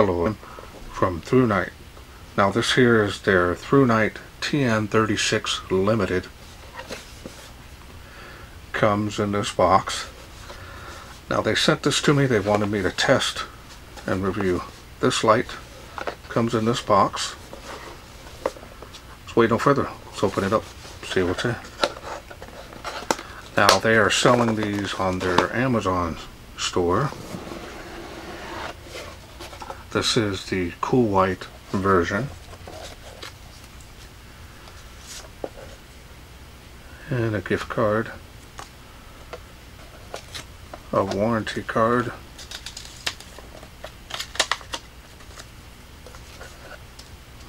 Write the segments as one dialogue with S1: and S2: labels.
S1: Hello, from ThruNite. Now this here is their ThruNite TN36 Limited. Comes in this box. Now they sent this to me, they wanted me to test and review. This light comes in this box. Let's wait no further. Let's open it up, see what's in. Now they are selling these on their Amazon store. This is the cool white version. And a gift card. A warranty card.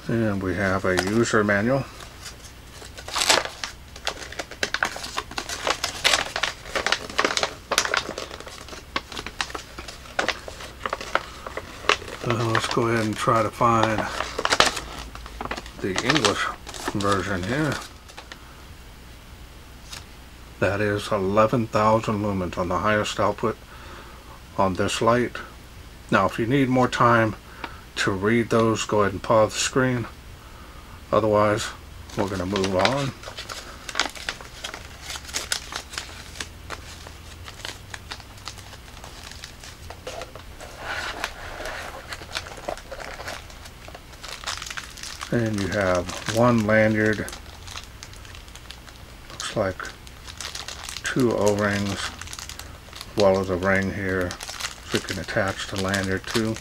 S1: And we have a user manual. Let's go ahead and try to find the English version here. That is 11,000 lumens on the highest output on this light. Now if you need more time to read those, go ahead and pause the screen. Otherwise, we're going to move on. And you have one lanyard, looks like 2 O-rings, as well as a ring here, so you can attach the lanyard to.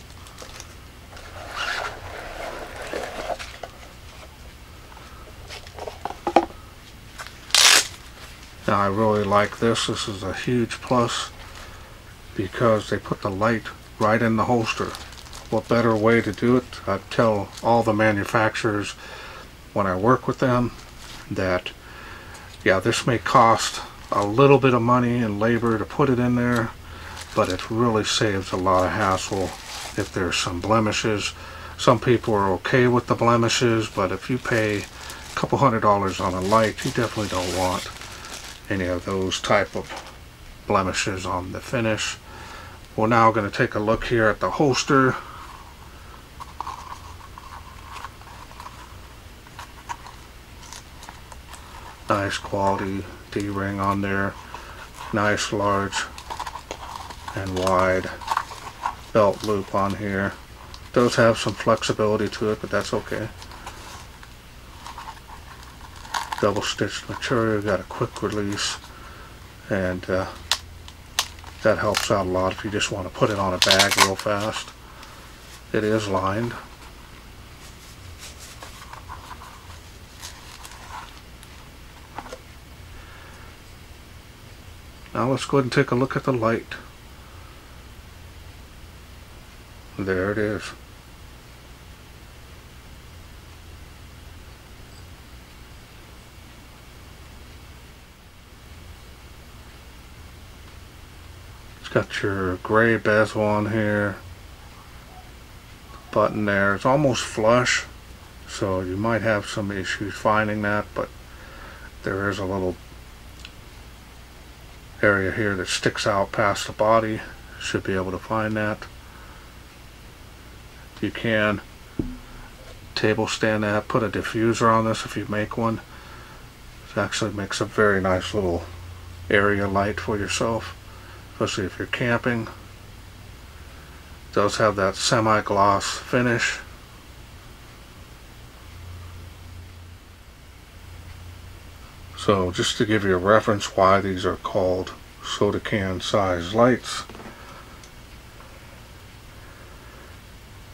S1: Now I really like this. This is a huge plus because they put the light right in the holster. What better way to do it? I tell all the manufacturers when I work with them that, yeah, this may cost a little bit of money and labor to put it in there, but it really saves a lot of hassle if there's some blemishes. Some people are okay with the blemishes, but if you pay a couple $100s on a light, you definitely don't want any of those type of blemishes on the finish. We're now going to take a look here at the holster. Nice quality D-ring on there. Nice large and wide belt loop on here. Does have some flexibility to it, but that's okay. Double stitched material, got a quick release, and that helps out a lot if you just want to put it on a bag real fast. It is lined. Now let's go ahead and take a look at the light. There it is. It's got your gray bezel on here. Button there. It's almost flush, so you might have some issues finding that, but there is a little area here that sticks out past the body. Should be able to find that. You can table stand that, put a diffuser on this if you make one. It actually makes a very nice little area light for yourself, especially if you're camping. It does have that semi-gloss finish. So just to give you a reference why these are called soda can size lights.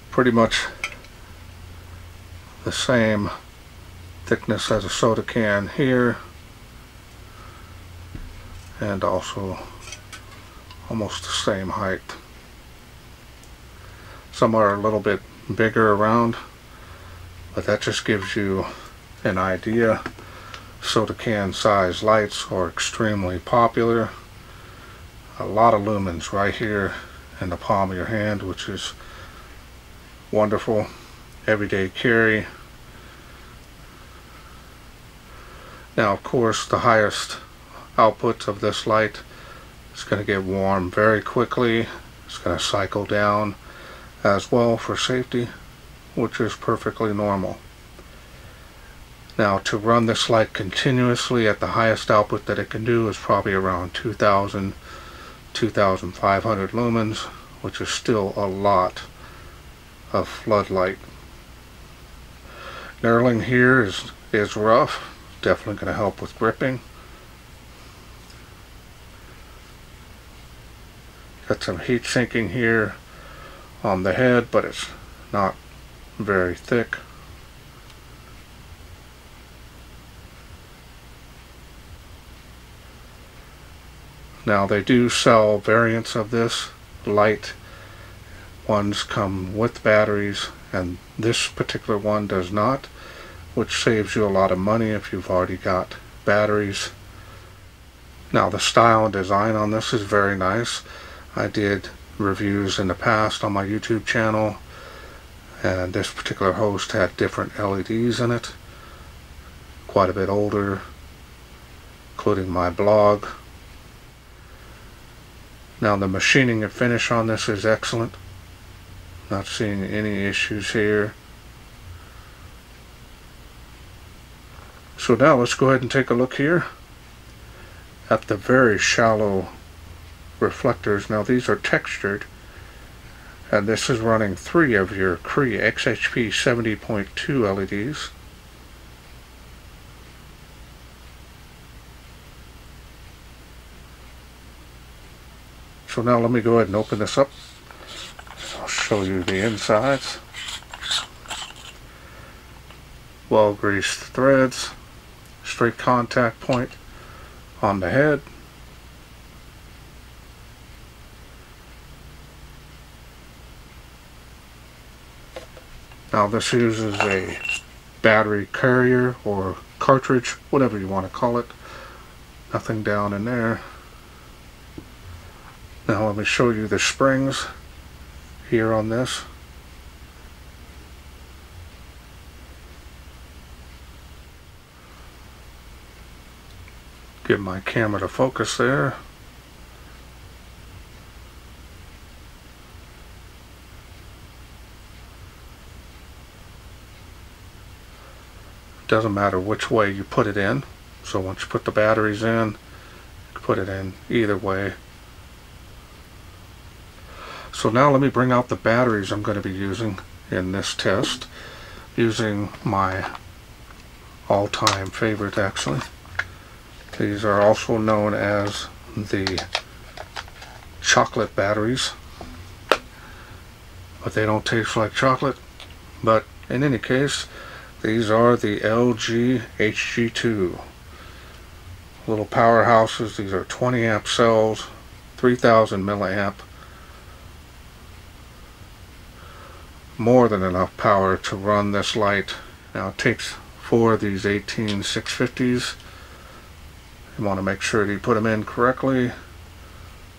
S1: Pretty much the same thickness as a soda can here, and also almost the same height. Some are a little bit bigger around, but that just gives you an idea. Soda can size lights are extremely popular. A lot of lumens right here in the palm of your hand, which is wonderful. Everyday carry. Now of course the highest output of this light is going to get warm very quickly. It's going to cycle down as well for safety, which is perfectly normal. Now, to run this light continuously at the highest output that it can do is probably around 2,000, 2,500 lumens, which is still a lot of floodlight. Knurling here is rough, definitely going to help with gripping. Got some heat sinking here on the head, but it's not very thick. Now, they do sell variants of this light. Ones come with batteries, and this particular one does not, which saves you a lot of money if you've already got batteries. Now, the style and design on this is very nice. I did reviews in the past on my YouTube channel, and this particular host had different LEDs in it, quite a bit older, including my blog. Now, the machining and finish on this is excellent. Not seeing any issues here. So now let's go ahead and take a look here at the very shallow reflectors. Now, these are textured, and this is running 3 of your Cree XHP 70.2 LEDs. So now let me go ahead and open this up. I'll show you the insides. Well greased threads, straight contact point on the head. Now, this uses a battery carrier or cartridge, whatever you want to call it. Nothing down in there. Now, let me show you the springs here on this. Get my camera to focus there. Doesn't matter which way you put it in. So once you put the batteries in, you can put it in either way. So now let me bring out the batteries I'm going to be using in this test, using my all-time favorite, actually. These are also known as the chocolate batteries, but they don't taste like chocolate. But in any case, these are the LG HG2 little powerhouses. These are 20 amp cells, 3000 milliamp. More than enough power to run this light. Now, it takes 4 of these 18650s. You want to make sure that you put them in correctly.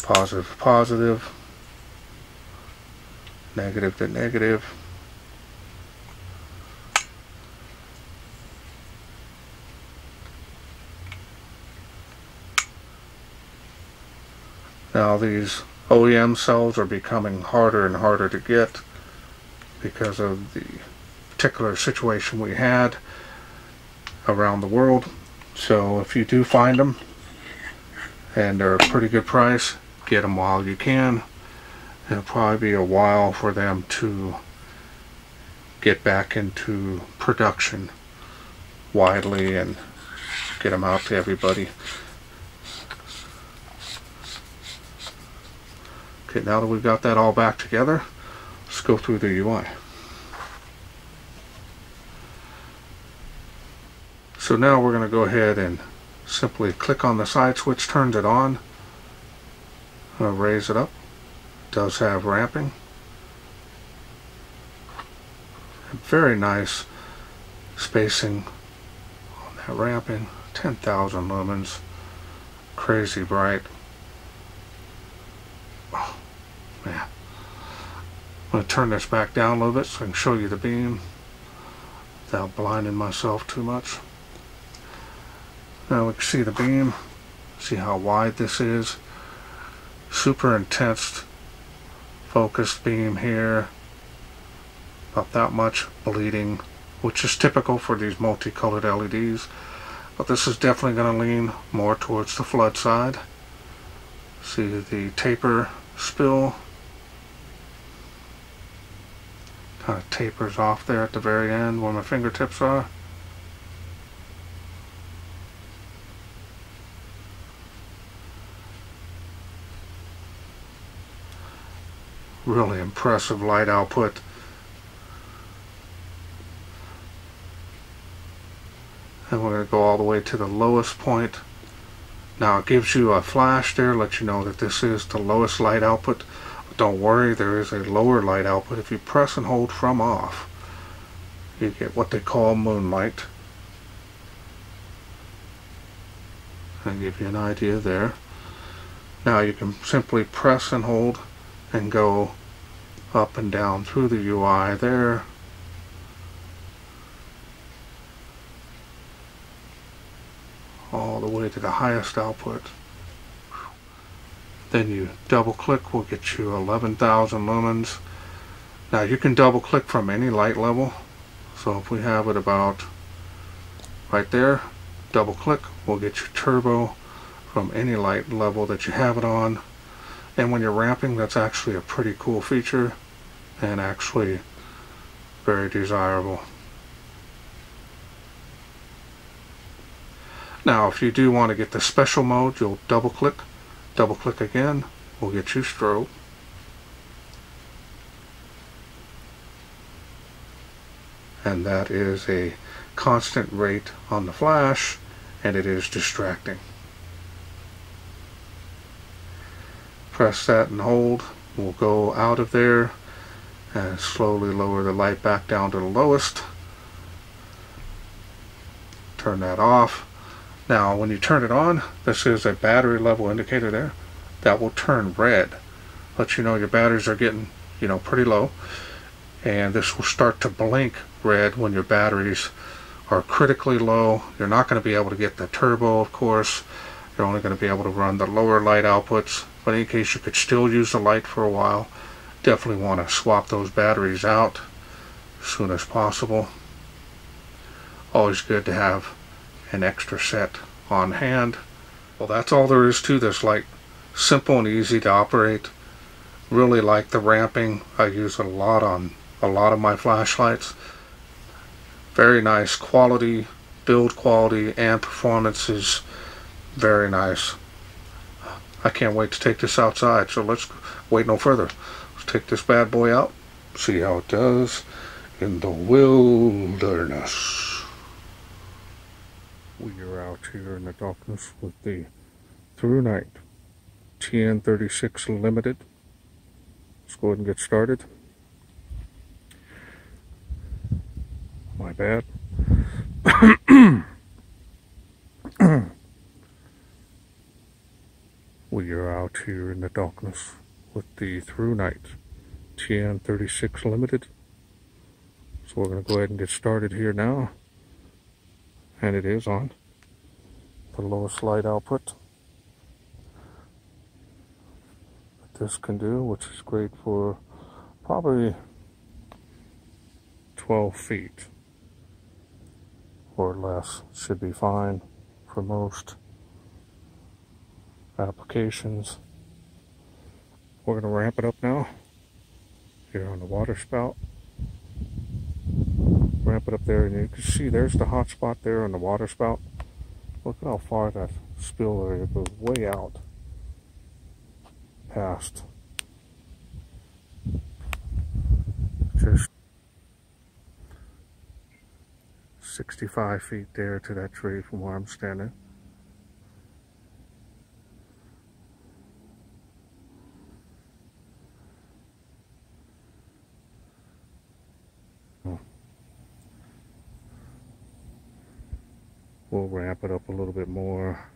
S1: Positive to positive, negative to negative. Now, these OEM cells are becoming harder and harder to get because of the particular situation we had around the world. So if you do find them and they're a pretty good price, get them while you can. It'll probably be a while for them to get back into production widely and get them out to everybody. Okay, now that we've got that all back together, let's go through the UI. So now we're going to go ahead and simply click on the side switch, turns it on. I'll raise it up. It does have ramping. Very nice spacing on that ramping. 10,000 lumens. Crazy bright. Oh, man. I'm going to turn this back down a little bit so I can show you the beam without blinding myself too much. Now we can see the beam, see how wide this is. Super intense focused beam here, about that much bleeding, which is typical for these multicolored LEDs. But this is definitely going to lean more towards the flood side. See the taper spill kind of tapers off there at the very end where my fingertips are. Really impressive light output. And we're going to go all the way to the lowest point. Now it gives you a flash there, let you know that this is the lowest light output. But don't worry, there is a lower light output. If you press and hold from off, you get what they call moonlight. And give you an idea there. Now you can simply press and hold and go up and down through the UI there. All the way to the highest output. Then you double click, will get you 11,000 lumens. Now you can double click from any light level. So if we have it about right there, double click will get you turbo from any light level that you have it on. And when you're ramping, that's actually a pretty cool feature and actually very desirable. Now if you do want to get the special mode, you'll double click again, will get you strobe. And that is a constant rate on the flash, and it is distracting. Press that and hold, we'll go out of there and slowly lower the light back down to the lowest. Turn that off. Now when you turn it on, this is a battery level indicator there. That will turn red. Let you know your batteries are getting, pretty low. And this will start to blink red when your batteries are critically low. You're not going to be able to get the turbo, of course. You're only going to be able to run the lower light outputs. But in any case, you could still use the light for a while. Definitely want to swap those batteries out as soon as possible. Always good to have an extra set on hand. Well, that's all there is to this light. Simple and easy to operate. Really like the ramping. I use it a lot on a lot of my flashlights. Very nice quality, build quality, and performance is very nice. I can't wait to take this outside, so let's wait no further. Let's take this bad boy out, see how it does in the wilderness. We are out here in the darkness with the ThruNite TN36 Limited. Let's go ahead and get started. My bad. We are out here in the darkness with the ThruNite TN36 Limited. So we're going to go ahead and get started here now. And it is on the lowest light output that this can do, which is great for probably 12 feet or less. Should be fine for most applications. We're going to ramp it up now here on the water spout. Ramp it up there, and you can see there's the hot spot there on the water spout. Look at how far that spill area goes, way out past just 65 feet there to that tree from where I'm standing. We'll ramp it up a little bit more.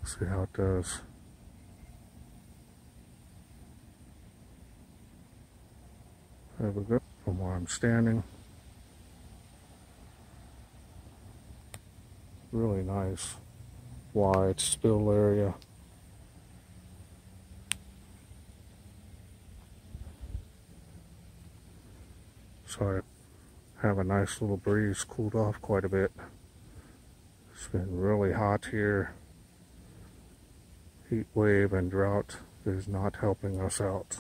S1: See how it does. There we go, from where I'm standing. Really nice, wide spill area. So I have a nice little breeze, cooled off quite a bit. It's been really hot here. Heat wave and drought is not helping us out.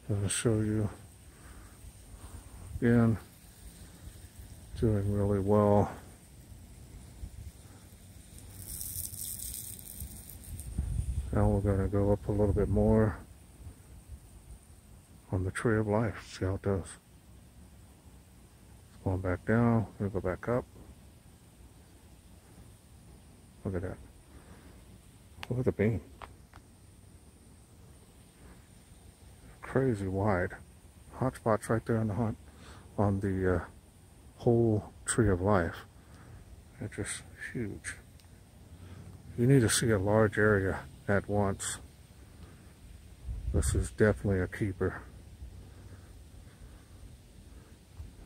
S1: I'll show you again, doing really well. Now we're going to go up a little bit more on the Tree of Life, see how it does. It's going back down, we'll go back up. Look at that. Look at the beam. Crazy wide. Hot spots right there on the whole Tree of Life. They're just huge. You need to see a large area at once. This is definitely a keeper.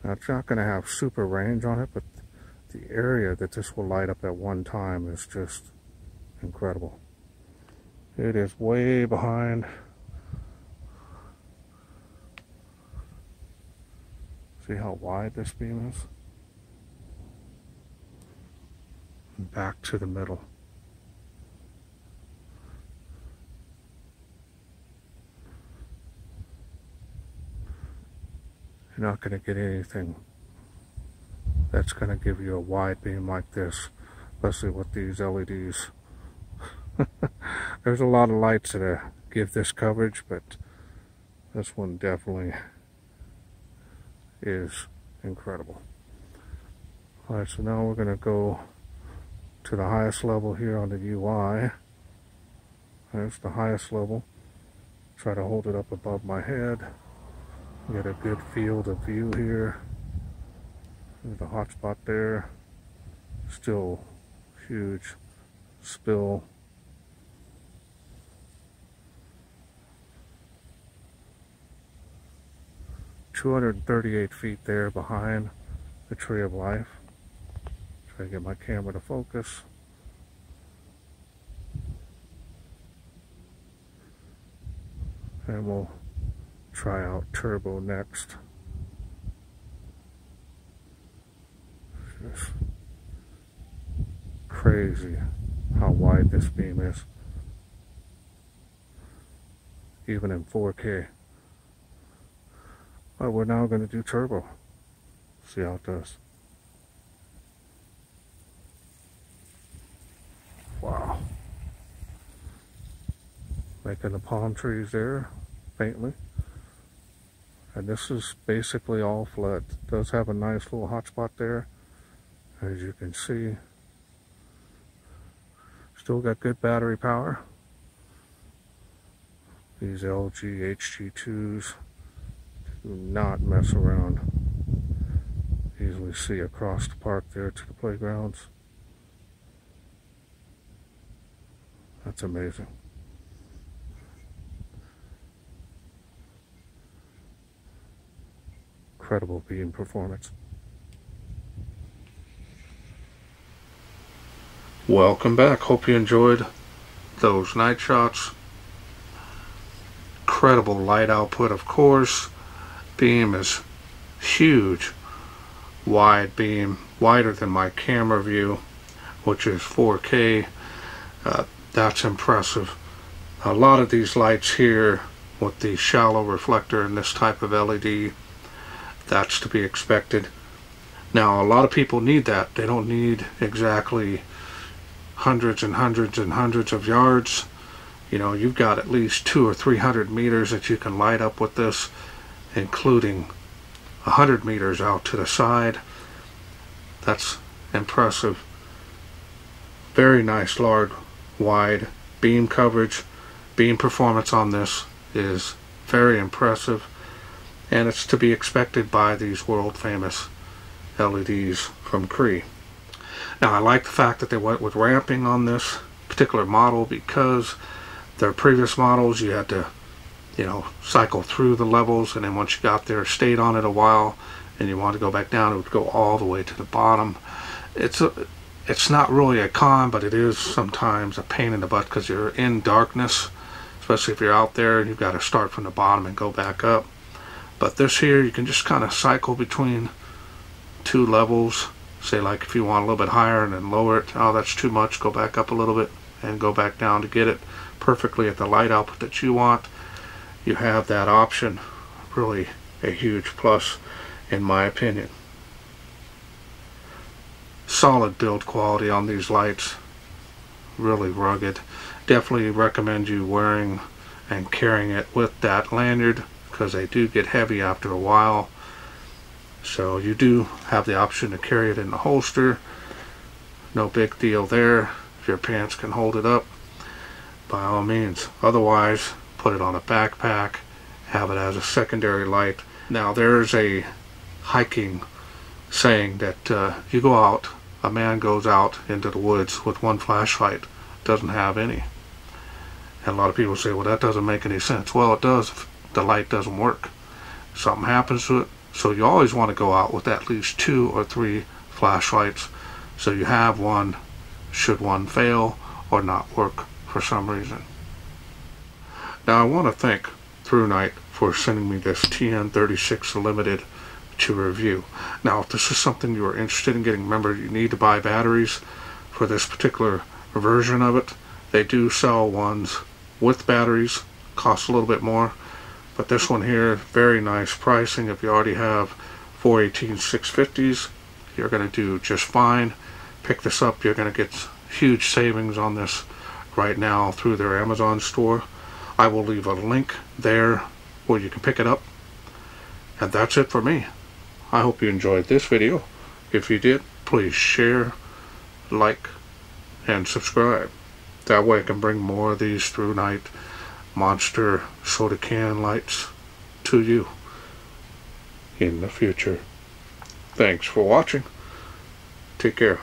S1: Now it's not going to have super range on it, but the area that this will light up at one time is just incredible. It is way behind. See how wide this beam is? And back to the middle. You're not going to get anything that's going to give you a wide beam like this, especially with these LEDs. There's a lot of lights that give this coverage, but this one definitely is incredible. Alright, so now we're going to go to the highest level here on the UI. There's the highest level. Try to hold it up above my head. Get a good field of view here. There's the hot spot there. Still huge spill. "238 feet there behind the Tree of Life." Try to get my camera to focus. And we'll try out turbo next. Just crazy how wide this beam is, even in 4K. But we're now going to do turbo. See how it does. Wow. Making the palm trees there faintly. And this is basically all flood. It does have a nice little hot spot there, as you can see. Still got good battery power. These LG HG2s do not mess around. Easily see across the park there to the playgrounds. That's amazing. Incredible beam performance. Welcome back. Hope you enjoyed those night shots. Incredible light output, of course. Beam is huge. Wide beam, wider than my camera view, which is 4K. That's impressive. A lot of these lights here with the shallow reflector and this type of LED, that's to be expected. Now, a lot of people need that. They don't need exactly hundreds and hundreds and hundreds of yards. You know, you've got at least 200 or 300 meters that you can light up with this, including 100 meters out to the side. That's impressive. Very nice, large, wide beam coverage. Beam performance on this is very impressive, and it's to be expected by these world famous LEDs from Cree. Now, I like the fact that they went with ramping on this particular model, because their previous models you had to, you know, cycle through the levels, and then once you got there, stayed on it a while, and you want to go back down, it would go all the way to the bottom. It's not really a con, but it is sometimes a pain in the butt, because you're in darkness, especially if you're out there and you've got to start from the bottom and go back up. But this here, you can just kind of cycle between two levels. Say like if you want a little bit higher and then lower it. Oh, that's too much. Go back up a little bit and go back down to get it perfectly at the light output that you want. You have that option. Really a huge plus in my opinion. Solid build quality on these lights. Really rugged. Definitely recommend you wearing and carrying it with that lanyard, because they do get heavy after a while. So you do have the option to carry it in the holster. No big deal there. If your pants can hold it up, by all means. Otherwise, put it on a backpack, have it as a secondary light. Now there's a hiking saying that you go out, a man goes out into the woods with one flashlight, doesn't have any. And a lot of people say, well, that doesn't make any sense. Well, it does if the light doesn't work. Something happens to it. So you always want to go out with at least 2 or 3 flashlights, so you have one should one fail or not work for some reason. Now I want to thank ThruNite for sending me this TN36 Limited to review. Now if this is something you are interested in getting, remember you need to buy batteries for this particular version of it. They do sell ones with batteries, cost a little bit more, but this one here, very nice pricing. If you already have 418 650s, you're going to do just fine. Pick this up, you're going to get huge savings on this right now through their Amazon store. I will leave a link there where you can pick it up. And that's it for me. I hope you enjoyed this video. If you did, please share, like, and subscribe. That way I can bring more of these ThruNite monster soda can lights to you in the future. Thanks for watching. Take care.